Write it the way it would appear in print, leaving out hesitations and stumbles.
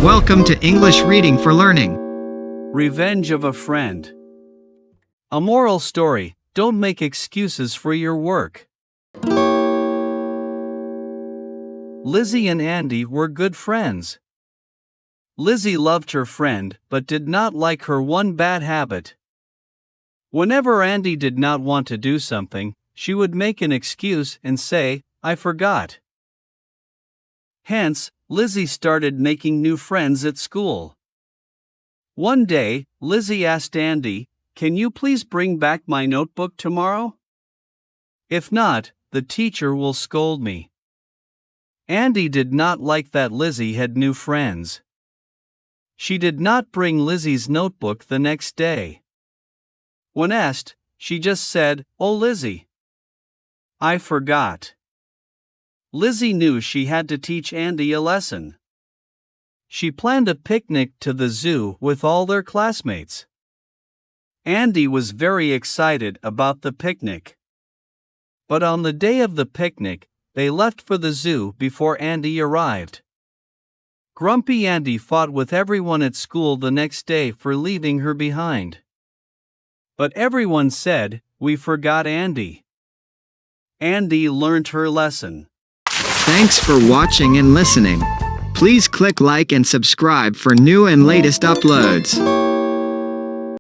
Welcome to English Reading for Learning. Revenge of a Friend. A moral story: don't make excuses for your work. Lizzie and Andy were good friends. Lizzie loved her friend but did not like her one bad habit. Whenever Andy did not want to do something, she would make an excuse and say, "I forgot." Hence, Lizzie started making new friends at school. One day, Lizzie asked Andy, "Can you please bring back my notebook tomorrow? If not, the teacher will scold me." Andy did not like that Lizzie had new friends. She did not bring Lizzie's notebook the next day. When asked, she just said, "Oh Lizzie, I forgot." Lizzie knew she had to teach Andy a lesson. She planned a picnic to the zoo with all their classmates. Andy was very excited about the picnic. But on the day of the picnic, they left for the zoo before Andy arrived. Grumpy Andy fought with everyone at school the next day for leaving her behind. But everyone said, "We forgot Andy." Andy learned her lesson. Thanks for watching and listening. Please click like and subscribe for new and latest uploads.